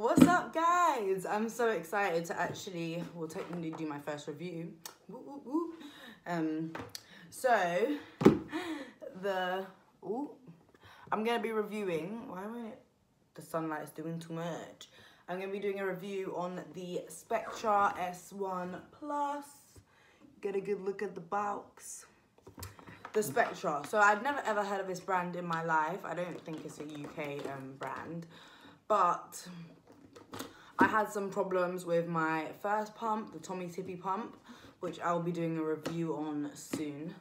What's up, guys? I'm so excited to actually, well, technically do my first review. Woo, woo, woo. I'm gonna be reviewing. Why am I? The sunlight's doing too much. I'm gonna be doing a review on the Spectra S1 Plus. Get a good look at the box. The Spectra. So I'd never ever heard of this brand in my life. I don't think it's a UK brand, but I had some problems with my first pump, the Tommy Tippy pump, which I'll be doing a review on soon.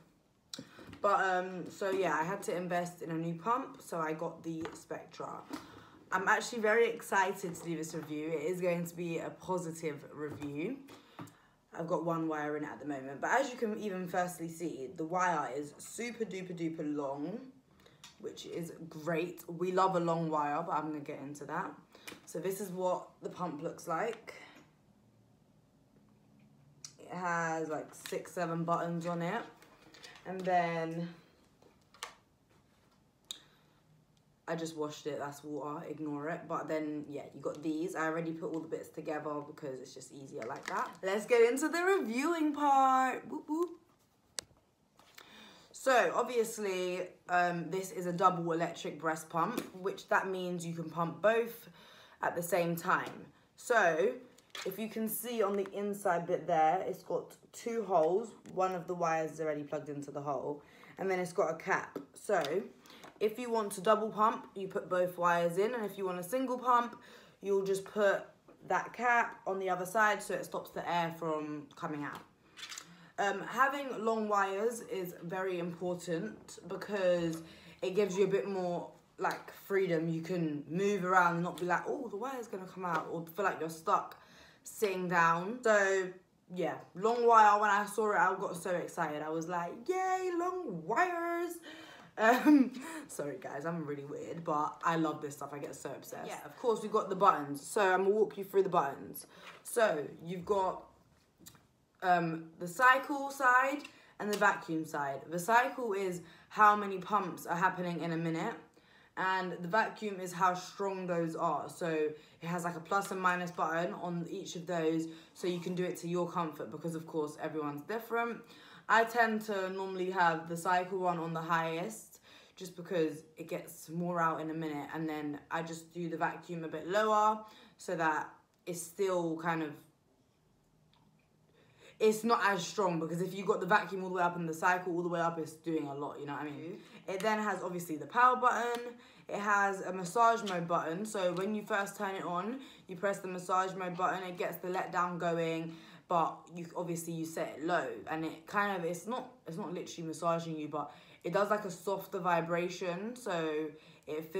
But so yeah, I had to invest in a new pump, so I got the Spectra. I'm actually very excited to do this review. It is going to be a positive review. I've got one wire in it at the moment, but as you can even firstly see, the wire is super duper duper long, which is great. We love a long wire, but I'm gonna get into that. So this is what the pump looks like. It has like 6-7 buttons on it, and then I just washed it, that's water, ignore it. But then, yeah, you got these. I already put all the bits together because it's just easier like that. Let's get into the reviewing part. Whoop, whoop. So, obviously, this is a double electric breast pump, which that means you can pump both at the same time. So, if you can see on the inside bit there, it's got 2 holes. One of the wires is already plugged into the hole. And then it's got a cap. So, if you want to double pump, you put both wires in. And if you want a single pump, you'll just put that cap on the other side so it stops the air from coming out. Having long wires is very important because it gives you a bit more like freedom. You can move around and not be like, oh, the wire's gonna come out, or feel like you're stuck sitting down. So yeah, long wire, when I saw it, I got so excited. I was like, yay, long wires. Sorry guys, I'm really weird, but I love this stuff. I get so obsessed. Yeah, of course we've got the buttons. So I'm gonna walk you through the buttons. So you've got the cycle side and the vacuum side. The cycle is how many pumps are happening in a minute, and the vacuum is how strong those are. So it has like a plus and minus button on each of those, so you can do it to your comfort, because of course everyone's different. I tend to normally have the cycle one on the highest, just because it gets more out in a minute, and then I just do the vacuum a bit lower so that it's still kind of, it's not as strong, because if you got the vacuum all the way up and the cycle all the way up, it's doing a lot, you know what I mean? It then has obviously the power button. It has a massage mode button, so when you first turn it on, you press the massage mode button, it gets the let down going, but you set it low, and it kind of, it's not literally massaging you, but it does like a softer vibration, so it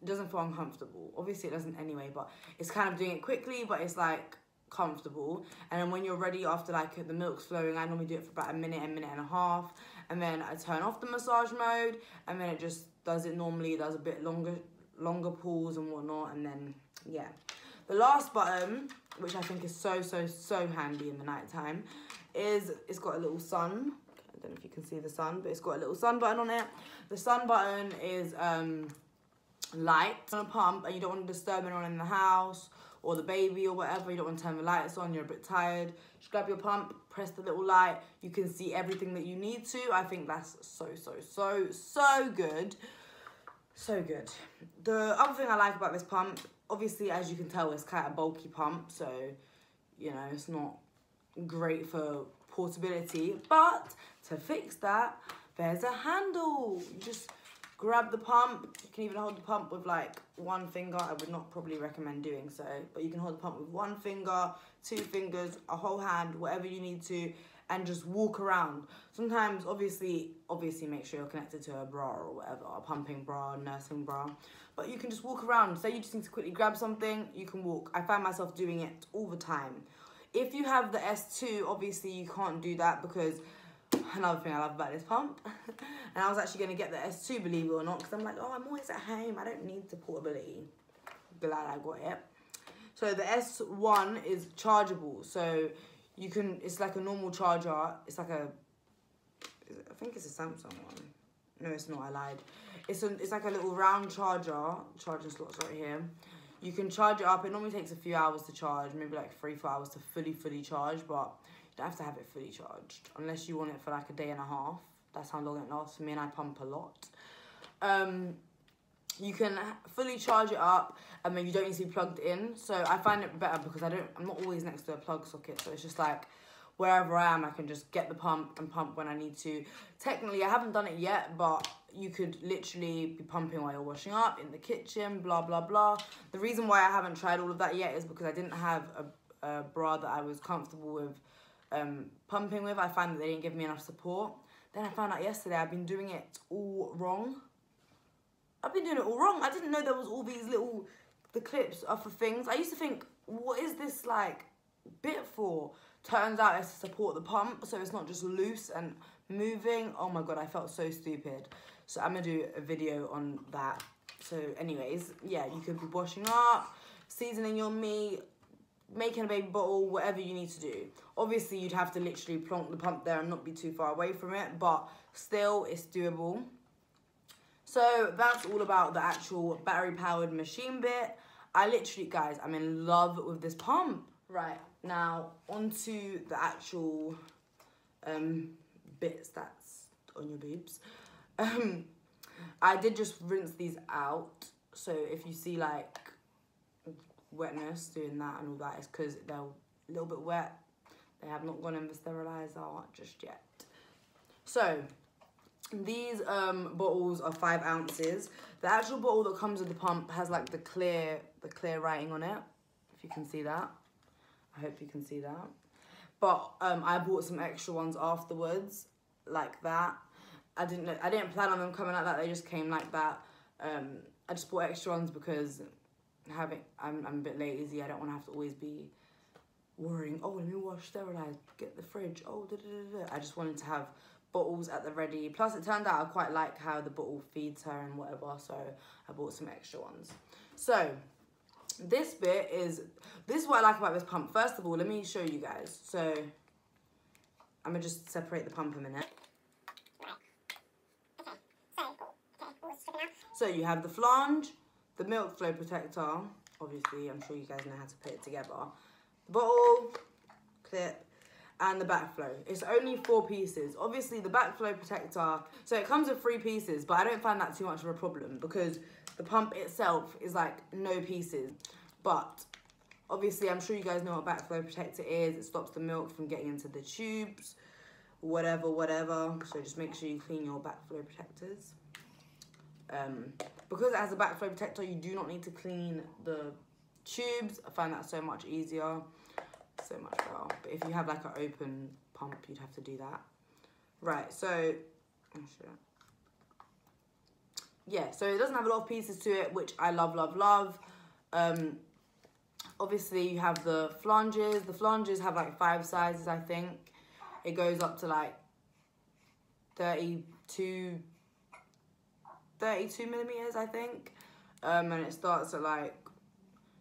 doesn't feel uncomfortable. Obviously it doesn't anyway, but it's kind of doing it quickly, but it's like comfortable. And then when you're ready, after like the milk's flowing, I normally do it for about a minute and a half, and then I turn off the massage mode, and then it just does it normally. It does a bit longer pulls and whatnot, and then yeah. The last button, which I think is so handy in the nighttime, is it's got a little sun. I don't know if you can see the sun, but it's got a little sun button on it. The sun button is light. On a pump and you don't want to disturb anyone in the house or the baby or whatever, you don't want to turn the lights on, you're a bit tired, just grab your pump, press the little light, you can see everything that you need to. I think that's so good. So good. The other thing I like about this pump, obviously, as you can tell, it's quite a bulky pump, so, you know, it's not great for portability, but to fix that, there's a handle. You just grab the pump. You can even hold the pump with like 1 finger. I would not probably recommend doing so, but you can hold the pump with 1 finger, 2 fingers, a whole hand, whatever you need to, and just walk around. Sometimes, obviously make sure you're connected to a bra or whatever, a pumping bra, a nursing bra, but you can just walk around. Say you just need to quickly grab something, you can walk. I find myself doing it all the time. If you have the S2, obviously you can't do that, because another thing I love about this pump, and I was actually going to get the S2, believe it or not, because I'm like, oh, I'm always at home, I don't need the portability. Glad I got it. So the S1 is chargeable, so you can, it's like a normal charger, it's like a, I think it's a Samsung one. No, it's not, I lied. It's like a little round charger, charging slots right here. You can charge it up. It normally takes a few hours to charge, maybe like 3-4 hours to fully charge, but you don't have to have it fully charged unless you want it for like a day and a half. That's how long it lasts for me, and I pump a lot. You can fully charge it up, and then you don't need to be plugged in. So I find it better because I'm not always next to a plug socket. So it's just like wherever I am, I can just get the pump and pump when I need to. Technically, I haven't done it yet, but you could literally be pumping while you're washing up, in the kitchen, blah, blah, blah. The reason why I haven't tried all of that yet is because I didn't have a bra that I was comfortable with pumping with. I found that they didn't give me enough support. Then I found out yesterday I've been doing it all wrong. I didn't know there was all these the clips are for things. I used to think, what is this like bit for? Turns out it's to support the pump, so it's not just loose and moving. Oh my God, I felt so stupid. So I'm gonna do a video on that. So anyways, yeah, you could be washing up, seasoning your meat, making a baby bottle, whatever you need to do. Obviously, you'd have to literally plonk the pump there and not be too far away from it, but still, it's doable. So that's all about the actual battery-powered machine bit. I literally, guys, I'm in love with this pump. Right, now onto the actual bits that's on your boobs. I did just rinse these out. So if you see like wetness doing that and all that, it's because they're a little bit wet. They have not gone in the sterilizer just yet. So these bottles are 5 ounces. The actual bottle that comes with the pump has like the clear writing on it, if you can see that. I hope you can see that. But I bought some extra ones afterwards, like that. I didn't plan on them coming like that. They just came like that. I just bought extra ones because I'm a bit lazy. I don't want to have to always be worrying. Oh, let me wash, sterilize, get the fridge. Oh, da da da da. I just wanted to have bottles at the ready. Plus, it turned out I quite like how the bottle feeds her and whatever. So I bought some extra ones. So this is what I like about this pump. First of all, let me show you guys. So I'm gonna just separate the pump a minute. So you have the flange, the Backflow Protector. Obviously, I'm sure you guys know how to put it together. The bottle, clip, and the Backflow. It's only 4 pieces. Obviously, the Backflow Protector, so it comes with 3 pieces, but I don't find that too much of a problem because the pump itself is like no pieces. But obviously, I'm sure you guys know what Backflow Protector is. It stops the milk from getting into the tubes, whatever. So just make sure you clean your Backflow protectors. Because it has a Backflow Protector, you do not need to clean the tubes. I find that so much easier, so much better. But if you have like an open pump, you'd have to do that. Right, so yeah, so it doesn't have a lot of pieces to it, which I love. Obviously you have the flanges. The flanges have like 5 sizes, I think. It goes up to like 32 millimeters, I think. And it starts at like,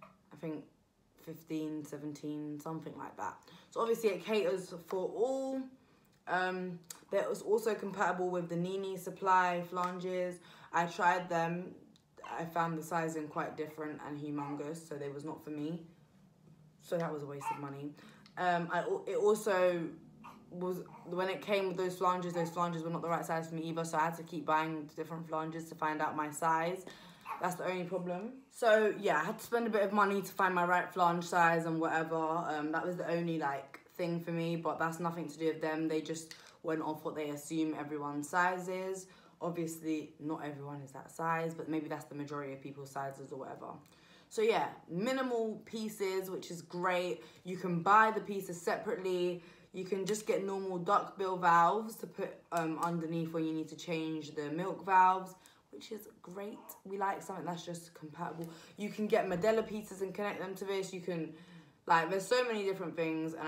I think 15, 17, something like that. So obviously it caters for all. That was also compatible with the Nini Supply flanges. I tried them. I found the sizing quite different and humongous, so they was not for me. So that was a waste of money. It also was, when it came with those flanges were not the right size for me either, so I had to keep buying different flanges to find out my size. That's the only problem. So yeah, I had to spend a bit of money to find my right flange size and whatever. That was the only like thing for me, but that's nothing to do with them. They just went off what they assume everyone's size is. Obviously, not everyone is that size, but maybe that's the majority of people's sizes or whatever. So yeah, minimal pieces, which is great. You can buy the pieces separately. You can just get normal duckbill valves to put underneath when you need to change the milk valves, which is great. We like something that's just compatible. You can get Medela pieces and connect them to this. You can, like, there's so many different things, and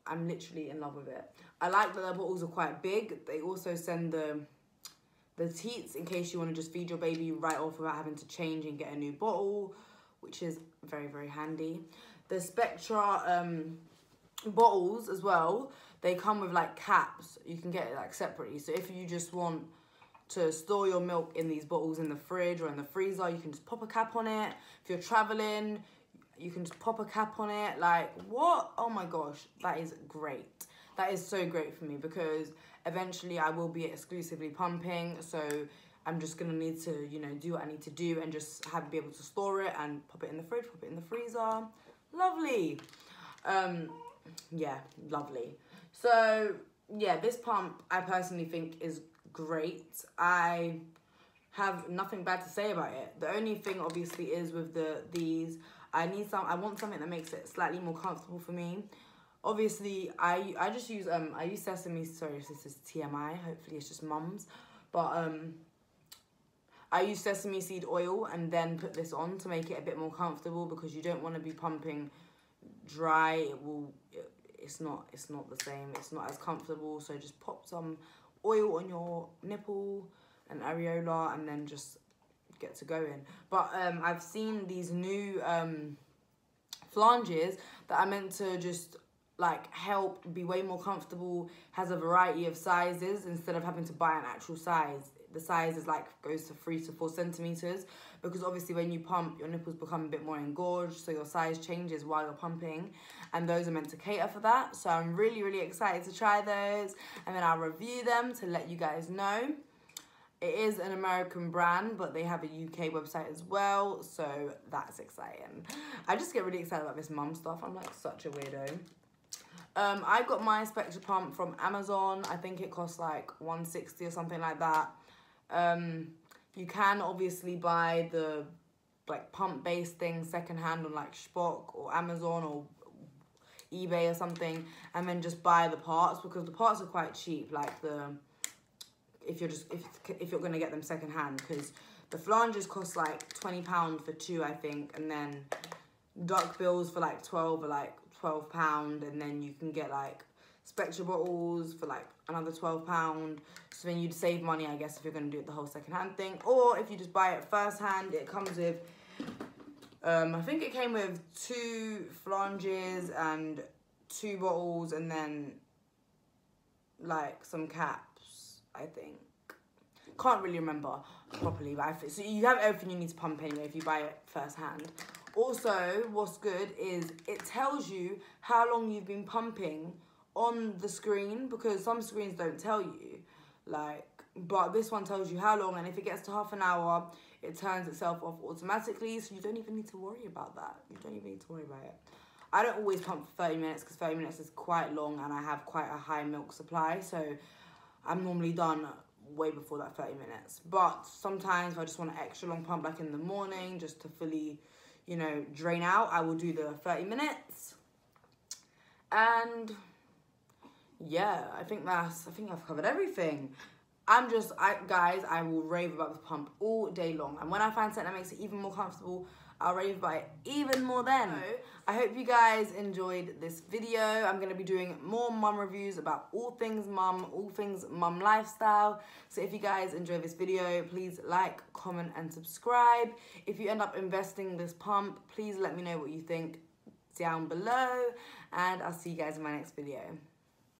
I'm literally in love with it. I like that the bottles are quite big. They also send the teats in case you want to just feed your baby right off without having to change and get a new bottle, which is very handy. The Spectra bottles as well, they come with like caps. You can get it like separately. So if you just want to store your milk in these bottles in the fridge or in the freezer. You can just pop a cap on it. If you're traveling, you can just pop a cap on it. Like, what? Oh my gosh, that is great. That is so great for me because eventually I will be exclusively pumping. So I'm just going to need to, you know, do what I need to do and just be able to store it and pop it in the fridge, pop it in the freezer. Lovely. Yeah, lovely. So, yeah, this pump I personally think is great. I have nothing bad to say about it. The only thing obviously is with these, I want something that makes it slightly more comfortable for me. Obviously, I just use I use sesame. Sorry, this is TMI. Hopefully, it's just mums. But I use sesame seed oil and then put this on to make it a bit more comfortable because you don't want to be pumping dry. It's not the same. It's not as comfortable. So just pop some oil on your nipple and areola and then just get to going. But I've seen these new flanges that are meant to just like help be way more comfortable. Has a variety of sizes instead of having to buy an actual size. The size is like goes to 3 to 4 centimeters because obviously when you pump, your nipples become a bit more engorged, so your size changes while you're pumping, and those are meant to cater for that. So I'm really, really excited to try those, and then I'll review them to let you guys know. It is an American brand, but they have a UK website as well, so that's exciting. I just get really excited about this mum stuff. I'm like such a weirdo. I got my Spectra pump from Amazon. I think it costs like $160 or something like that. You can obviously buy the like pump-based thing secondhand on like Spock or Amazon or eBay or something, and then just buy the parts because the parts are quite cheap. Like if you're gonna get them secondhand, because the flanges cost like £20 for 2, I think, and then duck bills for like 12 or like £12, and then you can get like Spectra bottles for like another £12. So then you'd save money, I guess, if you're going to do it the whole second-hand thing. Or if you just buy it first-hand, it comes with, I think it came with 2 flanges and 2 bottles and then like some caps, I think. Can't really remember properly, but so you have everything you need to pump anyway if you buy it first-hand. Also, what's good is it tells you how long you've been pumping on the screen, because some screens don't tell you, like, but this one tells you how long, and if it gets to half an hour, it turns itself off automatically, so you don't even need to worry about that. You don't even need to worry about it. I don't always pump for 30 minutes because 30 minutes is quite long and I have quite a high milk supply, so I'm normally done way before that 30 minutes. But sometimes if I just want an extra long pump, like in the morning, just to fully, you know, drain out, I will do the 30 minutes. And yeah, I think I've covered everything. Guys, I will rave about this pump all day long. And when I find something that makes it even more comfortable, I'll rave about it even more then. I hope you guys enjoyed this video. I'm going to be doing more mum reviews about all things mum lifestyle. So if you guys enjoy this video, please like, comment, and subscribe. If you end up investing this pump, please let me know what you think down below. And I'll see you guys in my next video.